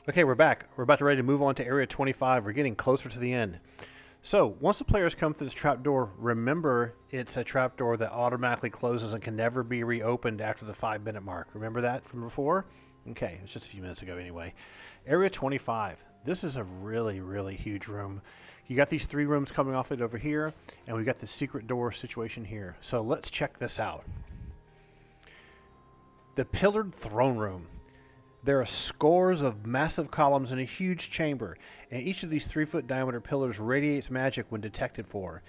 Okay, we're back. We're about to ready to move on to Area 25. We're getting closer to the end. So, once the players come through this trapdoor, remember it's a trapdoor that automatically closes and can never be reopened after the 5-minute mark. Remember that from before? Okay, it's just a few minutes ago anyway. Area 25. This is a really, really huge room. You got these 3 rooms coming off it over here, and we got the secret door situation here. So let's check this out. The pillared throne room. There are scores of massive columns in a huge chamber, and each of these 3-foot diameter pillars radiates magic when detected for.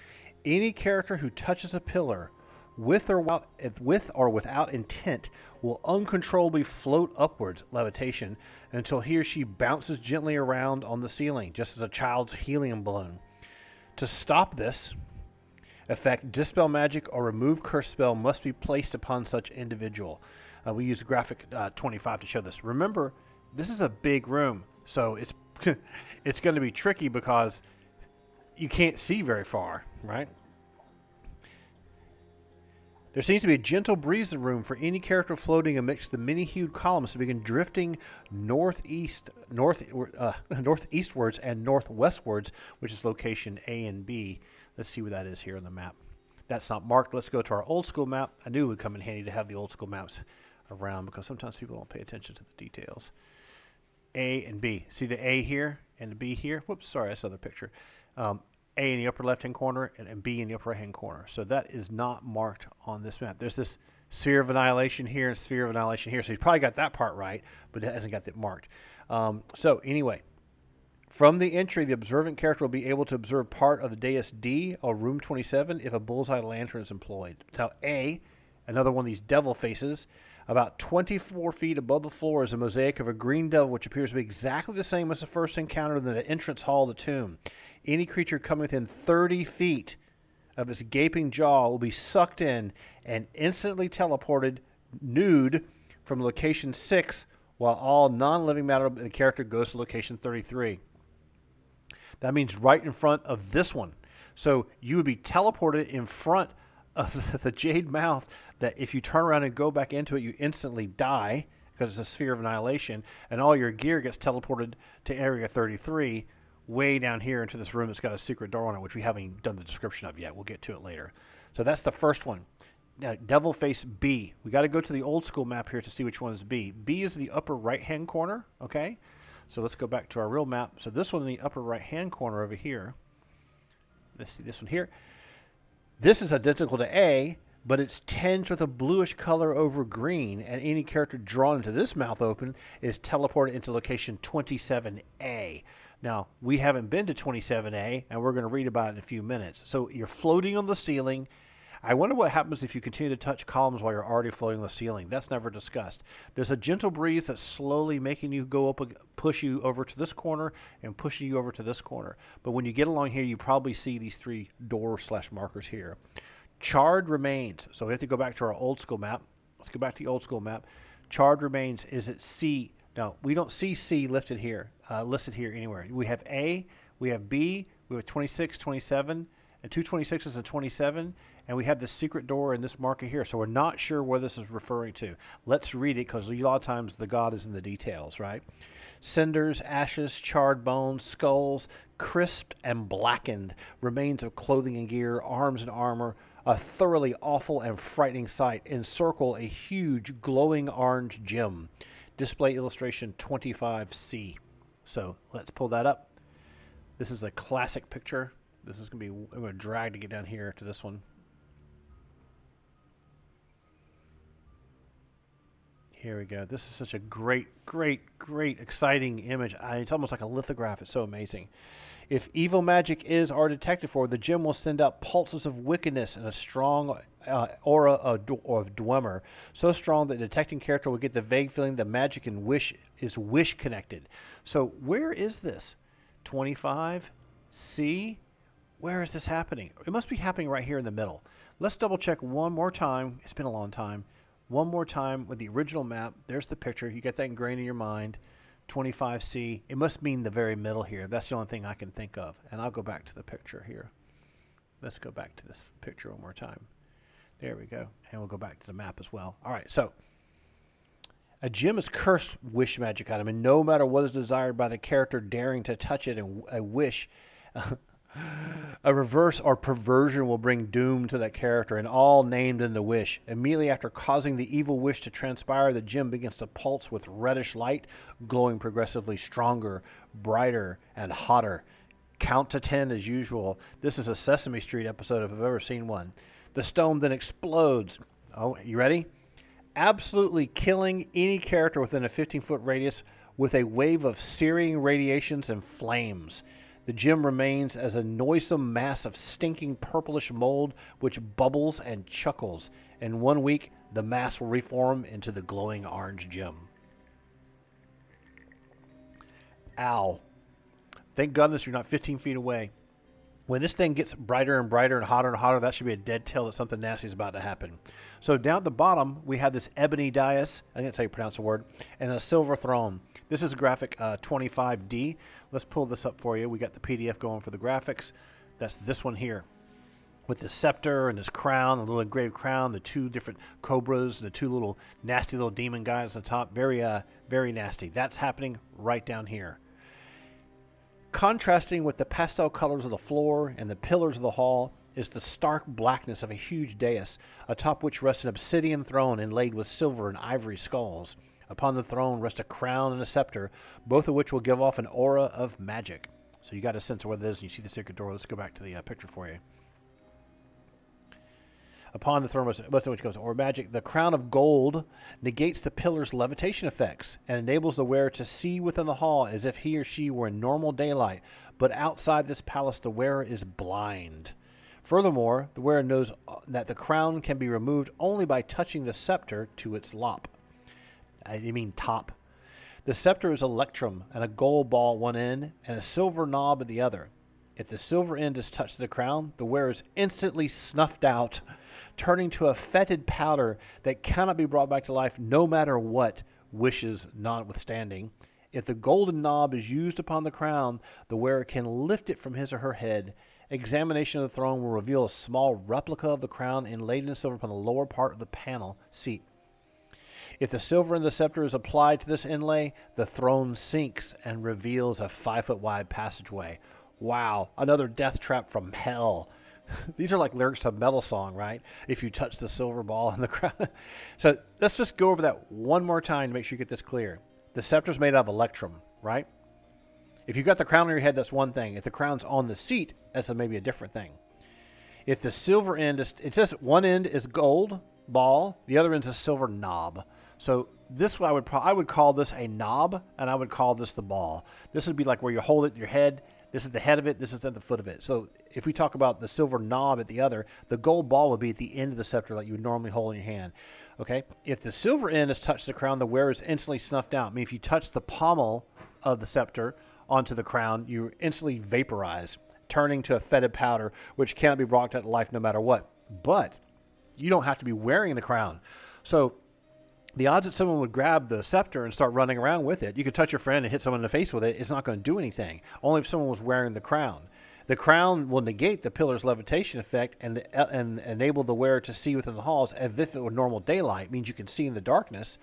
Any character who touches a pillar, with or without intent, will uncontrollably float upwards, levitation, until he or she bounces gently around on the ceiling, just as a child's helium balloon. To stop this effect, dispel magic or remove curse spell must be placed upon such individual. We use graphic 25 to show this. Remember, this is a big room, so it's it's going to be tricky because you can't see very far, right? There seems to be a gentle breeze in the room for any character floating amidst the many-hued columns to begin drifting northeastwards and northwestwards, which is location A and B. Let's see where that is here on the map. That's not marked. Let's go to our old school map. I knew it would come in handy to have the old school maps around because sometimes people don't pay attention to the details. A and B. See the A here and the B here? Whoops, sorry, that's another picture. A in the upper left-hand corner and B in the upper right-hand corner. So that is not marked on this map. There's this sphere of annihilation here and sphere of annihilation here. So he's probably got that part right, but it hasn't got it marked. So anyway, from the entry, the observant character will be able to observe part of the dais D or room 27 if a bullseye lantern is employed. So A, another one of these devil faces, about 24 feet above the floor is a mosaic of a green devil which appears to be exactly the same as the first encounter in the entrance hall of the tomb. Any creature coming within 30 feet of its gaping jaw will be sucked in and instantly teleported nude from location 6 while all non-living matter of the character goes to location 33. That means right in front of this one. So you would be teleported in front of the jade mouth that if you turn around and go back into it, you instantly die because it's a sphere of annihilation, and all your gear gets teleported to Area 33 way down here into this room that's got a secret door on it, which we haven't done the description of yet. We'll get to it later. So that's the first one. Now, Devil Face B. We got to go to the old school map here to see which one is B. B is the upper right-hand corner, okay? So let's go back to our real map. So this one in the upper right-hand corner over here. Let's see this one here. This is identical to A, but it's tinged with a bluish color over green, and any character drawn into this mouth open is teleported into location 27A. Now, we haven't been to 27A, and we're going to read about it in a few minutes. So you're floating on the ceiling. I wonder what happens if you continue to touch columns while you're already floating on the ceiling. That's never discussed. There's a gentle breeze that's slowly making you go up, push you over to this corner and pushing you over to this corner. But when you get along here, you probably see these 3 door/markers here. Charred remains. So we have to go back to our old school map. Let's go back to the old school map. Charred remains is at C. Now, we don't see C listed here anywhere. We have A, we have B, we have 26, 27, and 2 26s and 27, and we have the secret door in this marker here. So we're not sure where this is referring to. Let's read it because a lot of times the God is in the details, right? Cinders, ashes, charred bones, skulls, crisped and blackened, remains of clothing and gear, arms and armor, a thoroughly awful and frightening sight, encircle a huge glowing orange gem. Display illustration 25C. So let's pull that up. This is a classic picture. This is going to be, I'm going to drag to get down here to this one. Here we go. This is such a great, exciting image. It's almost like a lithograph. It's so amazing. If evil magic is or detected for, the gem will send out pulses of wickedness and a strong aura of Dwemer, so strong that the detecting character will get the vague feeling that magic and wish is wish connected. So where is this? 25C? Where is this happening? It must be happening right here in the middle. Let's double check one more time. It's been a long time. One more time with the original map. There's the picture. You get that ingrained in your mind. 25C. It must mean the very middle here. That's the only thing I can think of. And I'll go back to the picture here. Let's go back to this picture one more time. There we go. And we'll go back to the map as well. All right, so A gem is cursed wish magic item, and no matter what is desired by the character daring to touch it, and a wish, a reverse or perversion will bring doom to that character, and all named in the wish. Immediately after causing the evil wish to transpire, the gem begins to pulse with reddish light, glowing progressively stronger, brighter, and hotter. Count to 10 as usual. This is a Sesame Street episode if I've ever seen one. The stone then explodes. Oh, you ready? Absolutely killing any character within a 15-foot radius with a wave of searing radiations and flames. The gem remains as a noisome mass of stinking purplish mold which bubbles and chuckles. In 1 week, the mass will reform into the glowing orange gem. Ow. Thank goodness you're not 15 feet away. When this thing gets brighter and brighter and hotter, that should be a dead tell that something nasty is about to happen. So down at the bottom, we have this ebony dais, I think that's how you pronounce the word, and a silver throne. This is graphic 25D. Let's pull this up for you. We got the PDF going for the graphics. That's this one here, with the scepter and this crown, a little engraved crown, the two different cobras, the two little nasty little demon guys on the top. Very nasty. That's happening right down here. Contrasting with the pastel colors of the floor and the pillars of the hall is the stark blackness of a huge dais, atop which rests an obsidian throne inlaid with silver and ivory skulls. Upon the throne rest a crown and a scepter, both of which will give off an aura of magic. So you got a sense of what it is, and you see the secret door. Let's go back to the picture for you. Upon the throne, most of which goes or magic, the crown of gold negates the pillar's levitation effects and enables the wearer to see within the hall as if he or she were in normal daylight. But outside this palace, the wearer is blind. Furthermore, the wearer knows that the crown can be removed only by touching the scepter to its lop. Top. The scepter is electrum and a gold ball at one end and a silver knob at the other. If the silver end is touched to the crown, the wearer is instantly snuffed out, turning to a fetid powder that cannot be brought back to life no matter what, wishes notwithstanding. If the golden knob is used upon the crown, the wearer can lift it from his or her head. Examination of the throne will reveal a small replica of the crown inlaid in silver upon the lower part of the panel seat. If the silver in the scepter is applied to this inlay, the throne sinks and reveals a 5-foot wide passageway. Wow, another death trap from hell. These are like lyrics to a metal song, right? If you touch the silver ball in the crown. So let's just go over that one more time to make sure you get this clear. The scepter is made out of electrum, right? If you've got the crown on your head, that's one thing. If the crown's on the seat, that's maybe a different thing. If the silver end is, it says one end is gold ball, the other end is a silver knob. So this I would call this a knob, and I would call this the ball. This would be like where you hold it in your head. This is the head of it. This is at the foot of it. So if we talk about the silver knob at the other, the gold ball would be at the end of the scepter like you would normally hold in your hand. Okay? If the silver end has touched the crown, the wearer is instantly snuffed out. I mean, if you touch the pommel of the scepter onto the crown, you instantly vaporize, turning to a fetid powder, which cannot be brought to life no matter what. But you don't have to be wearing the crown. So the odds that someone would grab the scepter and start running around with it, you could touch your friend and hit someone in the face with it, it's not going to do anything. Only if someone was wearing the crown. The crown will negate the pillar's levitation effect and enable the wearer to see within the halls as if it were normal daylight. It means you can see in the darkness.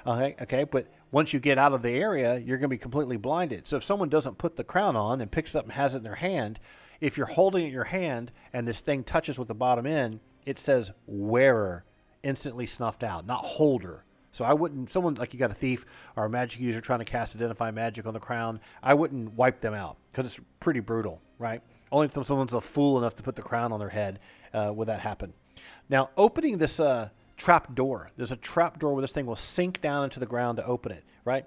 Okay, but once you get out of the area, you're going to be completely blinded. So if someone doesn't put the crown on and picks it up and has it in their hand, if you're holding it in your hand and this thing touches with the bottom end, it says wearer, instantly snuffed out, not holder. So I wouldn't, someone like you got a thief or a magic user trying to cast Identify Magic on the crown, I wouldn't wipe them out because it's pretty brutal, right? Only if someone's a fool enough to put the crown on their head would that happen. Now, opening this trap door, there's a trap door where this thing will sink down into the ground to open it, right?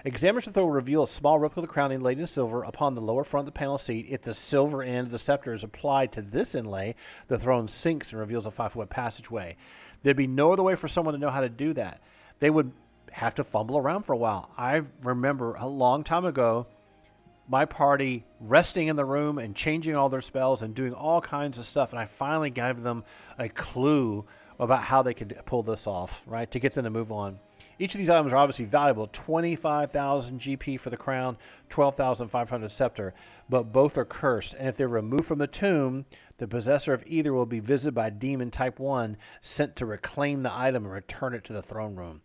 Examination will reveal a small replica of the crown inlaid in silver upon the lower front of the panel seat. If the silver end of the scepter is applied to this inlay, the throne sinks and reveals a 5-foot passageway. There'd be no other way for someone to know how to do that. They would have to fumble around for a while. I remember a long time ago, my party resting in the room and changing all their spells and doing all kinds of stuff, and I finally gave them a clue about how they could pull this off, right, to get them to move on. Each of these items are obviously valuable. 25,000 GP for the crown, 12,500 scepter, but both are cursed, and if they're removed from the tomb, the possessor of either will be visited by a demon type 1 sent to reclaim the item and return it to the throne room.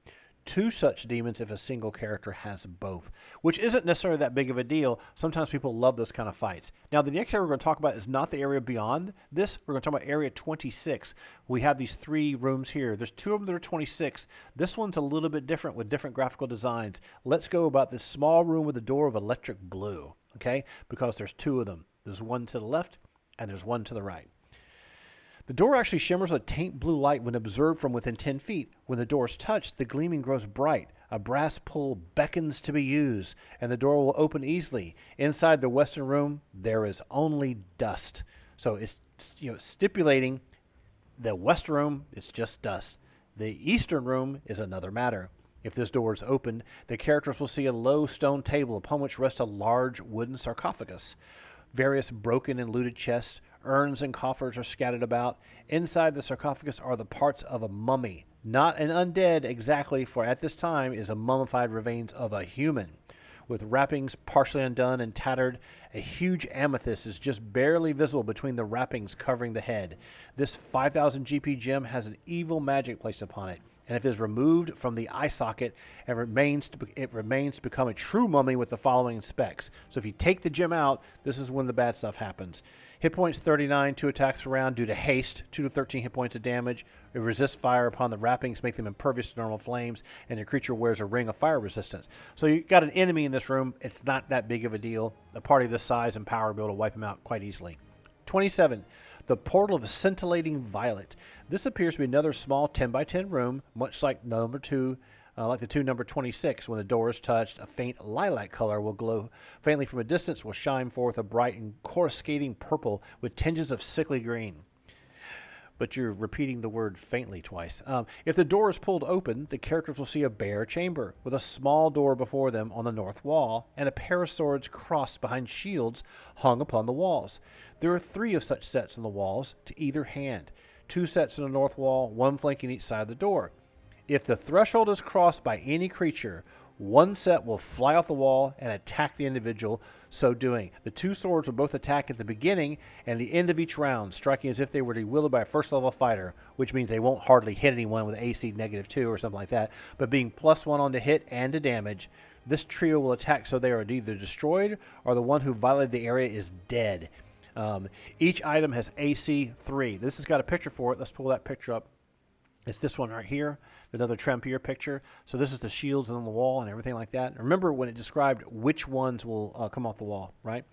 2 such demons if a single character has both, which isn't necessarily that big of a deal. Sometimes people love those kind of fights. Now, the next area we're going to talk about is not the area beyond this. We're going to talk about area 26. We have these 3 rooms here. There's 2 of them that are 26. This one's a little bit different with different graphical designs. Let's go about this small room with a door of electric blue, okay? Because there's 2 of them. There's one to the left and there's one to the right. The door actually shimmers with a taint blue light when observed from within 10 feet. When the door is touched, the gleaming grows bright. A brass pull beckons to be used, and the door will open easily. Inside the western room, there is only dust. So it's stipulating the western room is just dust. The eastern room is another matter. If this door is opened, the characters will see a low stone table upon which rests a large wooden sarcophagus. Various broken and looted chests, urns and coffers are scattered about. Inside the sarcophagus are the parts of a mummy. Not an undead exactly, for at this time is a mummified remains of a human. With wrappings partially undone and tattered, a huge amethyst is just barely visible between the wrappings covering the head. This 5,000 GP gem has an evil magic placed upon it, and if it is removed from the eye socket, it remains to become a true mummy with the following specs. So if you take the gem out, this is when the bad stuff happens. Hit points 39, 2 attacks per round due to haste, 2 to 13 hit points of damage. It resists fire upon the wrappings, make them impervious to normal flames, and the creature wears a ring of fire resistance. So you got an enemy in this room. It's not that big of a deal. A party this size and power will be able to wipe them out quite easily. 27. The Portal of Scintillating Violet. This appears to be another small 10 by 10 room, much like number 2, like the 2 number 26. When the door is touched, a faint lilac color will glow faintly from a distance, will shine forth a bright and coruscating purple with tinges of sickly green. But you're repeating the word faintly twice. If the door is pulled open, the characters will see a bare chamber with a small door before them on the north wall and a pair of swords crossed behind shields hung upon the walls. There are 3 of such sets on the walls to either hand, 2 sets on the north wall, 1 flanking each side of the door. If the threshold is crossed by any creature, 1 set will fly off the wall and attack the individual. So doing, the 2 swords will both attack at the beginning and the end of each round, striking as if they were to be wielded by a first level fighter, which means they won't hardly hit anyone with AC -2 or something like that, but being +1 on to hit and to damage. This trio will attack so they are either destroyed or the one who violated the area is dead. Each item has AC 3. This has got a picture for it. Let's pull that picture up. It's this one right here, another Trampier picture. So this is the shields on the wall and everything like that. Remember when it described which ones will come off the wall, right?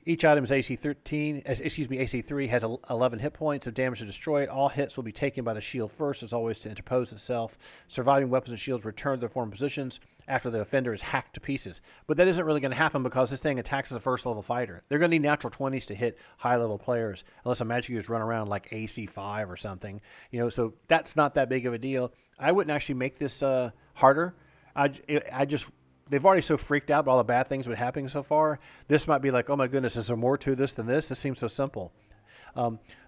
Each item is AC 3, has 11 hit points of damage to destroy it. All hits will be taken by the shield first, as always, to interpose itself. Surviving weapons and shields return to their former positions after the offender is hacked to pieces. But that isn't really going to happen because this thing attacks as a first level fighter. They're going to need natural 20s to hit high level players, unless a magic user run around like AC 5 or something. So that's not that big of a deal. I wouldn't actually make this harder. They've already so freaked out about all the bad things that have been happening so far. This might be like, oh my goodness, is there more to this than this? This seems so simple.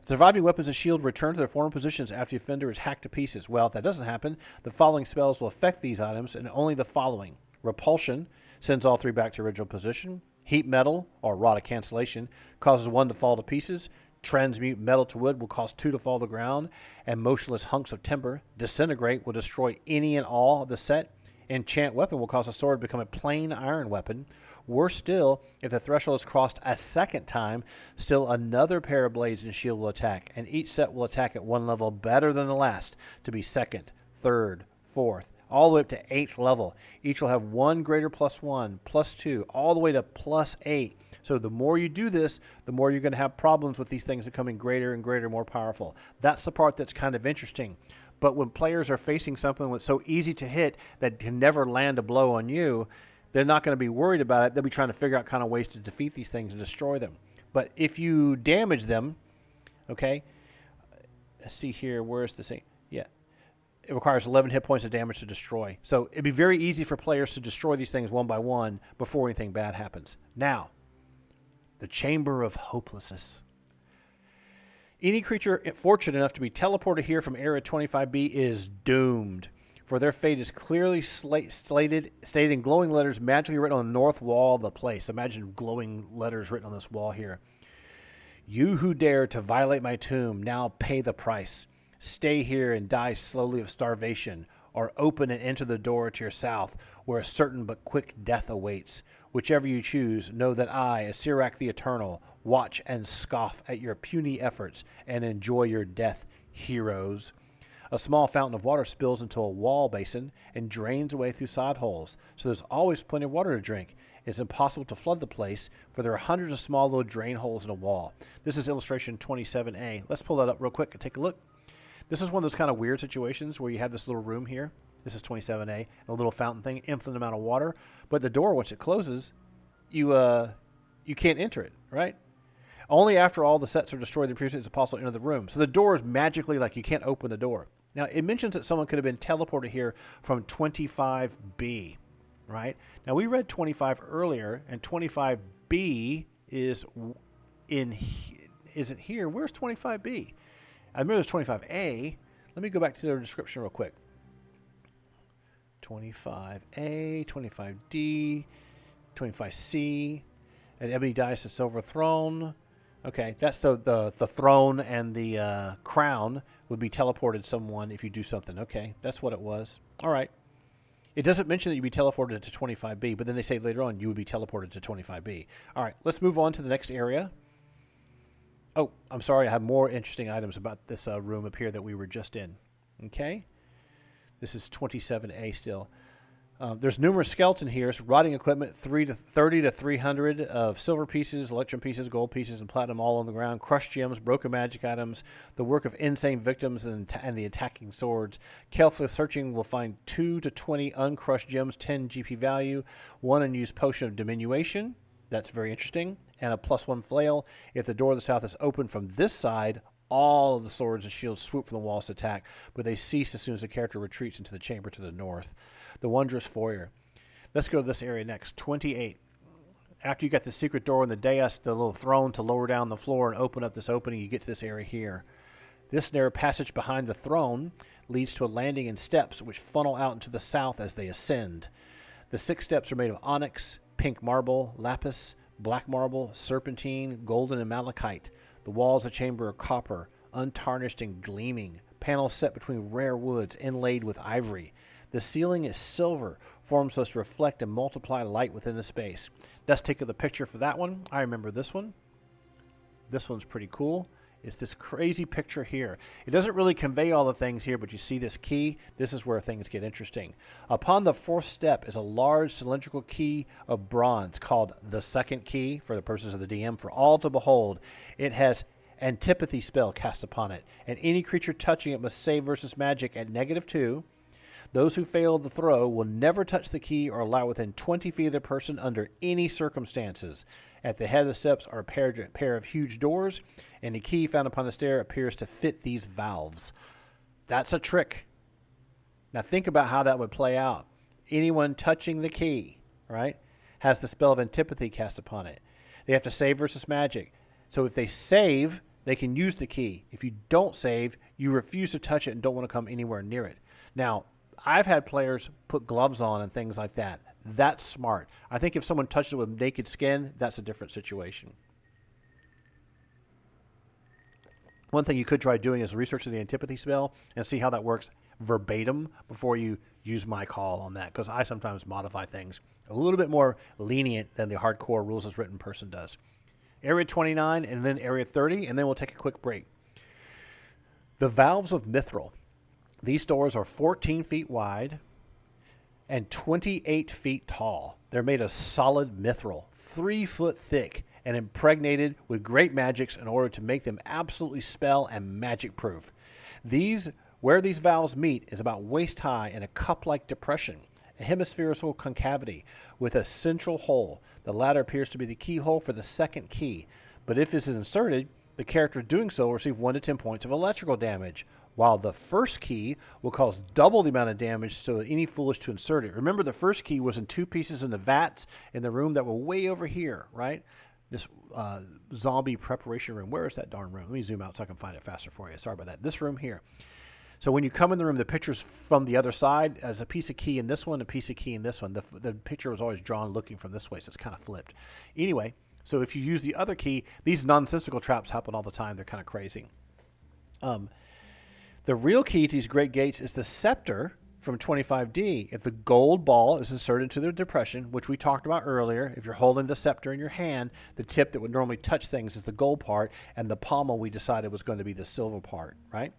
Surviving weapons and shield return to their former positions after the offender is hacked to pieces. Well, if that doesn't happen, the following spells will affect these items, and only the following. Repulsion sends all 3 back to original position. Heat metal, or rod of cancellation, causes 1 to fall to pieces. Transmute metal to wood will cause 2 to fall to the ground. And motionless hunks of timber. Disintegrate will destroy any and all of the set. Enchant weapon will cause a sword to become a plain iron weapon. Worse still, if the threshold is crossed a second time, still another pair of blades and shield will attack, and each set will attack at 1 level better than the last, to be 2nd, 3rd, 4th, all the way up to 8th level. Each will have 1 greater +1, +2, all the way to +8. So the more you do this, the more you're going to have problems with these things becoming greater and greater, more powerful. That's the part that's kind of interesting. But when players are facing something that's so easy to hit that can never land a blow on you, they're not going to be worried about it. They'll be trying to figure out kind of ways to defeat these things and destroy them. But if you damage them, okay, let's see here, where's the thing? Yeah, it requires 11 hit points of damage to destroy. So it'd be very easy for players to destroy these things one by one before anything bad happens. Now, the Chamber of Hopelessness. Any creature fortunate enough to be teleported here from Area 25B is doomed, for their fate is clearly stated in glowing letters magically written on the north wall of the place. Imagine glowing letters written on this wall here. You who dare to violate my tomb, now pay the price. Stay here and die slowly of starvation, or open and enter the door to your south, where a certain but quick death awaits. Whichever you choose, know that I, Asirak the Eternal, watch and scoff at your puny efforts and enjoy your death, heroes. A small fountain of water spills into a wall basin and drains away through side holes, so there's always plenty of water to drink. It's impossible to flood the place, for there are hundreds of small little drain holes in a wall. This is illustration 27A. Let's pull that up real quick and take a look. This is one of those kind of weird situations where you have this little room here. This is 27A, a little fountain thing, infinite amount of water. But the door, once it closes, you can't enter it, right? Only after all the sets are destroyed in the previous is it possible to enter the room. So the door is magically like you can't open the door. Now, it mentions that someone could have been teleported here from 25B, right? Now, we read 25 earlier, and 25B isn't here. Where's 25B? I remember there's 25A. Let me go back to their description real quick. 25A, 25D, 25C, and ebony dice, the silver throne. Okay, that's the throne and the crown would be teleported someone if you do something. Okay, that's what it was. All right. It doesn't mention that you'd be teleported to 25B, but then they say later on you would be teleported to 25B. All right, let's move on to the next area. Oh, I'm sorry, I have more interesting items about this room up here that we were just in. Okay, this is 27A still. There's numerous skeletons here. So rotting equipment, 30 to 300 of silver pieces, electrum pieces, gold pieces, and platinum all on the ground. Crushed gems, broken magic items, the work of insane victims and the attacking swords. Carefully searching will find 2 to 20 uncrushed gems, 10 GP value, 1 unused potion of diminution. That's very interesting. And a +1 flail. If the door of the south is open from this side, all of the swords and shields swoop from the walls to attack, but they cease as soon as the character retreats into the chamber to the north. The wondrous foyer. Let's go to this area next. 28. After you got the secret door and the dais, the little throne to lower down the floor and open up this opening, you get to this area here. This narrow passage behind the throne leads to a landing and steps which funnel out into the south as they ascend. The 6 steps are made of onyx, pink marble, lapis, black marble, serpentine, golden, and malachite. The walls of the chamber are copper, untarnished and gleaming. Panels set between rare woods, inlaid with ivory. The ceiling is silver, formed so as to reflect and multiply light within the space. Let's take the picture for that one. I remember this one. This one's pretty cool. It's this crazy picture here. It doesn't really convey all the things here, but you see this key. This is where things get interesting. Upon the 4th step is a large cylindrical key of bronze called the second key, for the purposes of the DM, for all to behold. It has antipathy spell cast upon it, and any creature touching it must save versus magic at -2. Those who fail the throw will never touch the key or allow within 20 feet of the person under any circumstances. At the head of the steps are a pair of huge doors, and the key found upon the stair appears to fit these valves. That's a trick. Now think about how that would play out. Anyone touching the key, right, has the spell of antipathy cast upon it. They have to save versus magic. So if they save, they can use the key. If you don't save, you refuse to touch it and don't want to come anywhere near it. Now, I've had players put gloves on and things like that. That's smart. I think if someone touches it with naked skin, that's a different situation. One thing you could try doing is researching the antipathy spell and see how that works verbatim before you use my call on that, because I sometimes modify things a little bit more lenient than the hardcore rules as written person does. Area 29 and then Area 30, and then we'll take a quick break. The Valves of Mithril. These doors are 14 feet wide and 28 feet tall. They're made of solid mithril, 3 foot thick, and impregnated with great magics in order to make them absolutely spell and magic proof. Where these valves meet is about waist high in a cup-like depression, a hemispherical concavity with a central hole. The latter appears to be the keyhole for the second key, but if it is inserted, the character doing so will receive 1 to 10 points of electrical damage, while the first key will cause double the amount of damage so that any foolish to insert it. Remember, the first key was in 2 pieces in the vats in the room that were way over here, right? This zombie preparation room. Where is that darn room? Let me zoom out so I can find it faster for you. Sorry about that. This room here. So when you come in the room, the picture's from the other side. As a piece of key in this one, a piece of key in this one. The picture was always drawn looking from this way, so it's kind of flipped. Anyway, so if you use the other key, these nonsensical traps happen all the time. They're kind of crazy. The real key to these great gates is the scepter from 25D, if the gold ball is inserted into the depression, which we talked about earlier, if you're holding the scepter in your hand, the tip that would normally touch things is the gold part, and the pommel we decided was going to be the silver part, right?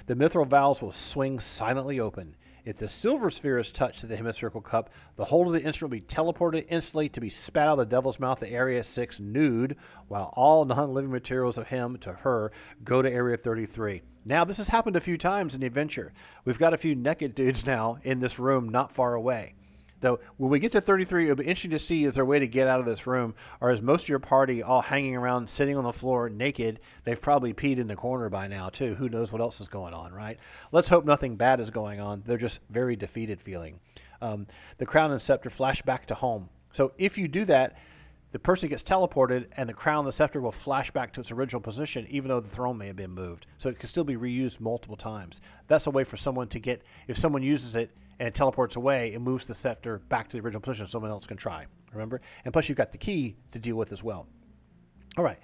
The mithril valves will swing silently open. If the silver sphere is touched to the hemispherical cup, the holder of the instrument will be teleported instantly to be spat out of the devil's mouth at Area 6 nude, while all non-living materials of him to her go to Area 33. Now, this has happened a few times in the adventure. We've got a few naked dudes now in this room not far away. Though, when we get to 33, it'll be interesting to see, is there a way to get out of this room, or is most of your party all hanging around, sitting on the floor naked? They've probably peed in the corner by now, too. Who knows what else is going on, right? Let's hope nothing bad is going on. They're just very defeated feeling. The crown and scepter flash back to home. So if you do that, the person gets teleported, and the crown and the scepter will flash back to its original position, even though the throne may have been moved. So it can still be reused multiple times. That's a way for someone to get, if someone uses it, and it teleports away, it moves the scepter back to the original position so someone else can try. Remember? And plus you've got the key to deal with as well. All right.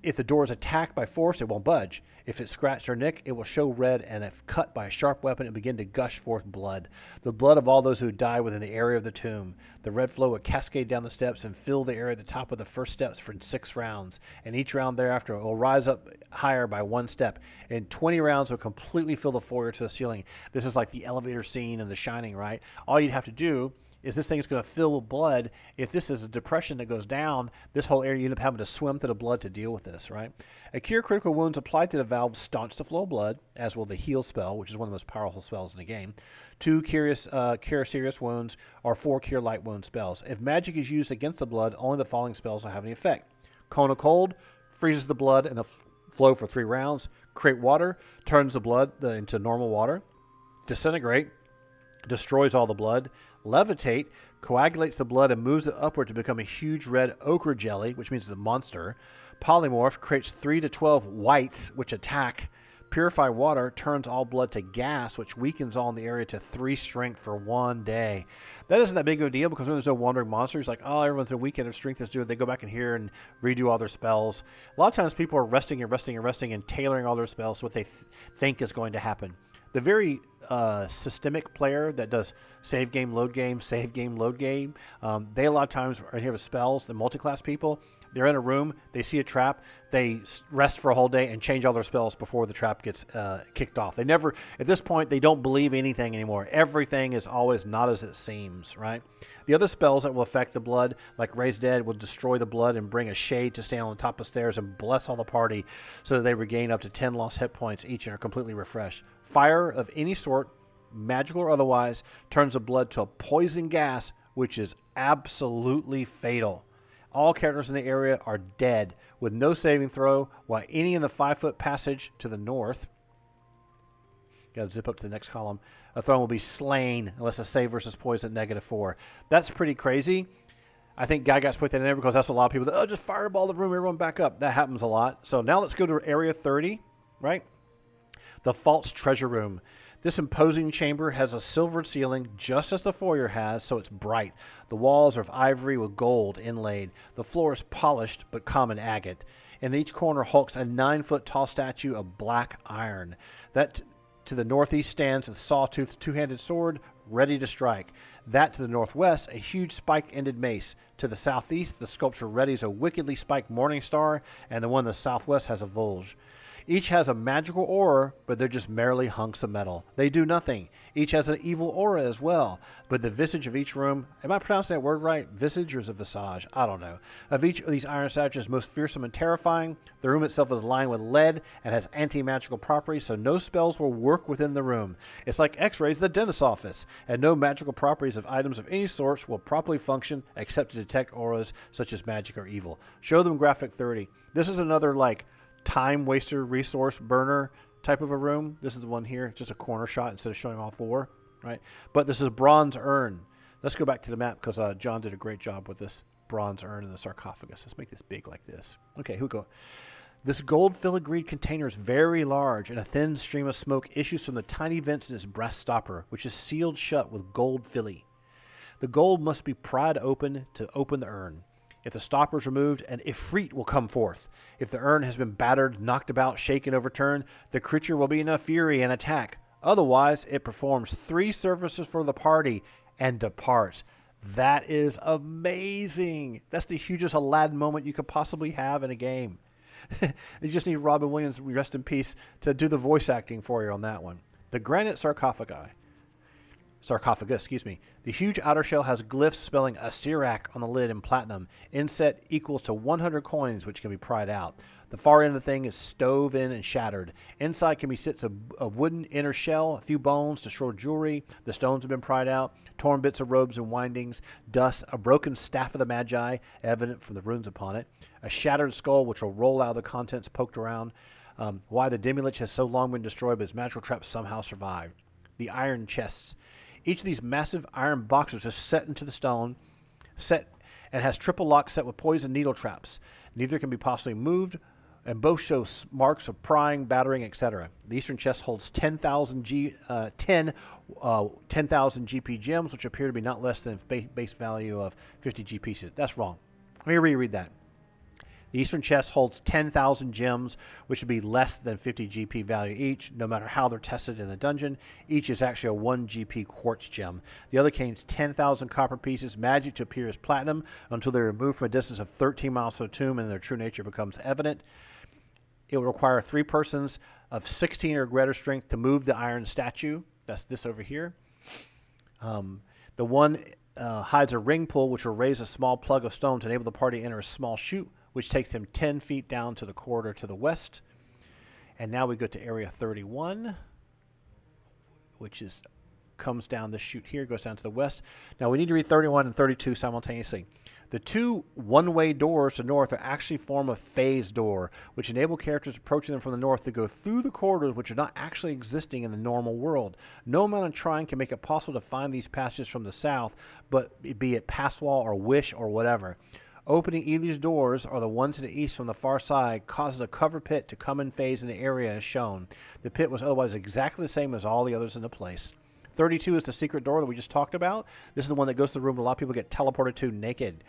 If the door is attacked by force, it won't budge. If it's scratched or nicked, it will show red, and if cut by a sharp weapon, it will begin to gush forth blood. The blood of all those who die within the area of the tomb. The red flow will cascade down the steps and fill the area at the top of the first steps for 6 rounds. And each round thereafter will rise up higher by 1 step. And 20 rounds will completely fill the foyer to the ceiling. This is like the elevator scene in The Shining, right? All you'd have to do is this thing's going to fill with blood. If this is a depression that goes down, this whole area, you end up having to swim through the blood to deal with this, right? A cure critical wounds applied to the valve staunch the flow of blood, as will the heal spell, which is one of the most powerful spells in the game. 2 cure serious wounds, or 4 cure light wound spells. If magic is used against the blood, only the following spells will have any effect. Cone of Cold freezes the blood in a flow for 3 rounds. Create Water turns the blood into normal water. Disintegrate destroys all the blood. Levitate coagulates the blood and moves it upward to become a huge red ochre jelly, which means it's a monster. Polymorph creates 3 to 12 whites, which attack. Purify Water turns all blood to gas, which weakens all in the area to 3 strength for 1 day. That isn't that big of a deal, because when there's no wandering monsters, like, oh, everyone's a weekend, their strength is due, they go back in here and redo all their spells. A lot of times people are resting and tailoring all their spells to what they think is going to happen. The very systemic player that does save game, load game, save game, load game, they a lot of times are here with spells. The multi-class people, they're in a room, they see a trap, they rest for a whole day and change all their spells before the trap gets kicked off. They never, at this point, they don't believe anything anymore. Everything is always not as it seems, right? The other spells that will affect the blood, like Raise Dead, will destroy the blood and bring a shade to stand on the top of the stairs and bless all the party so that they regain up to 10 lost hit points each and are completely refreshed. Fire of any sort, magical or otherwise, turns the blood to a poison gas, which is absolutely fatal. All characters in the area are dead, with no saving throw, while any in the 5-foot passage to the north, gotta zip up to the next column, a throne will be slain unless a save versus poison -4. That's pretty crazy. I think Gygax put that in there because that's what a lot of people do. Oh, just fireball the room, everyone back up. That happens a lot. So now let's go to Area 30, right? The False Treasure Room. This imposing chamber has a silvered ceiling, just as the foyer has, so it's bright. The walls are of ivory with gold inlaid. The floor is polished, but common agate. In each corner hulks a 9-foot tall statue of black iron. That to the northeast stands a sawtoothed 2-handed sword, ready to strike. That to the northwest, a huge spike-ended mace. To the southeast, the sculpture readies a wickedly spiked morning star, and the one in the southwest has a vulge. Each has a magical aura, but they're just merely hunks of metal. They do nothing. Each has an evil aura as well. But the visage of each room, am I pronouncing that word right? Visage or is it visage? I don't know. Of each of these iron statues is most fearsome and terrifying. The room itself is lined with lead and has anti-magical properties, so no spells will work within the room. It's like X-rays in the dentist's office, and no magical properties of items of any sorts will properly function except to detect auras such as magic or evil. Show them graphic 30. This is another, like, time waster, resource burner type of a room. This is the one here, just a corner shot instead of showing all 4, right? But this is bronze urn. Let's go back to the map because John did a great job with this bronze urn in the sarcophagus. Let's make this big like this. Okay, who go? This gold filigreed container is very large, and a thin stream of smoke issues from the tiny vents in its brass stopper, which is sealed shut with gold fili. The gold must be pried open to open the urn. If the stopper is removed, an ifrit will come forth. If the urn has been battered, knocked about, shaken, overturned, the creature will be in a fury and attack. Otherwise, it performs 3 services for the party and departs. That is amazing. That's the hugest Aladdin moment you could possibly have in a game. You just need Robin Williams, rest in peace, to do the voice acting for you on that one. The granite sarcophagus, excuse me. The huge outer shell has glyphs spelling Asirak on the lid in platinum. Inset equals to 100 coins, which can be pried out. The far end of the thing is stove in and shattered. Inside can be sits of wooden inner shell, a few bones to show jewelry. The stones have been pried out. Torn bits of robes and windings, dust, a broken staff of the Magi, evident from the runes upon it. A shattered skull which will roll out of the contents poked around. Why the Demi-Lich has so long been destroyed, but his magical traps somehow survived. The iron chests. Each of these massive iron boxes is set into the stone, and has triple locks set with poison needle traps. Neither can be possibly moved, and both show marks of prying, battering, etc. The eastern chest holds 10,000 GP gems, which appear to be not less than base value of 50 GP. That's wrong. Let me reread that. The eastern chest holds 10,000 gems, which would be less than 50 GP value each, no matter how they're tested in the dungeon. Each is actually a 1 GP quartz gem. The other contains 10,000 copper pieces, magic to appear as platinum until they're removed from a distance of 13 miles from the tomb and their true nature becomes evident. It will require 3 persons of 16 or greater strength to move the iron statue. That's this over here. The one hides a ring pull, which will raise a small plug of stone to enable the party to enter a small chute, which takes them 10 feet down to the corridor to the west. And now we go to area 31, which comes down the chute here, goes down to the west. Now we need to read 31 and 32 simultaneously. The 2 one-way doors to the north are actually form a phase door, which enable characters approaching them from the north to go through the corridors which are not actually existing in the normal world. No amount of trying can make it possible to find these passages from the south, but be it Passwall or Wish or whatever. Opening either of these doors, or the one to the east from the far side, causes a cover pit to come in phase in the area as shown. The pit was otherwise exactly the same as all the others in the place. 32 is the secret door that we just talked about. This is the one that goes to the room a lot of people get teleported to naked.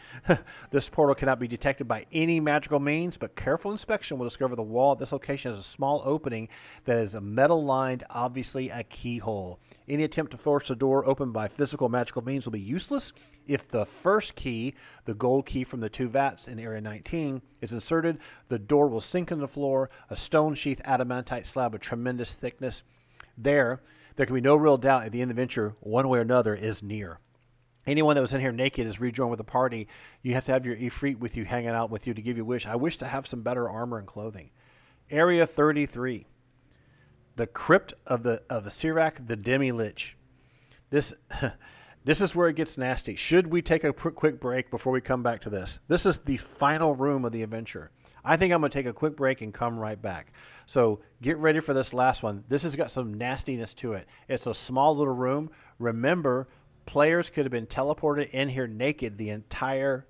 This portal cannot be detected by any magical means, but careful inspection will discover the wall at this location has a small opening that is a metal-lined, obviously a keyhole. Any attempt to force the door open by physical magical means will be useless. If the first key, the gold key from the 2 vats in Area 19, is inserted, the door will sink into the floor, a stone-sheathed adamantite slab of tremendous thickness. There can be no real doubt at the end of the adventure, one way or another, is near. Anyone that was in here naked is rejoined with the party. You have to have your Ifrit with you, hanging out with you to give you a wish. I wish to have some better armor and clothing. Area 33. The crypt of the Sirak, the Demi-Lich. This is where it gets nasty. Should we take a quick break before we come back to this? This is the final room of the adventure. I think I'm going to take a quick break and come right back. So get ready for this last one. This has got some nastiness to it. It's a small little room. Remember, players could have been teleported in here naked the entire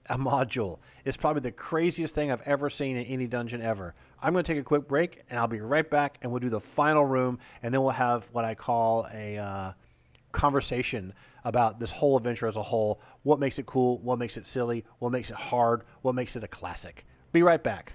module. It's probably the craziest thing I've ever seen in any dungeon ever. I'm going to take a quick break, and I'll be right back, and we'll do the final room, and then we'll have what I call a conversation about this whole adventure as a whole. What makes it cool? What makes it silly? What makes it hard? What makes it a classic? Be right back.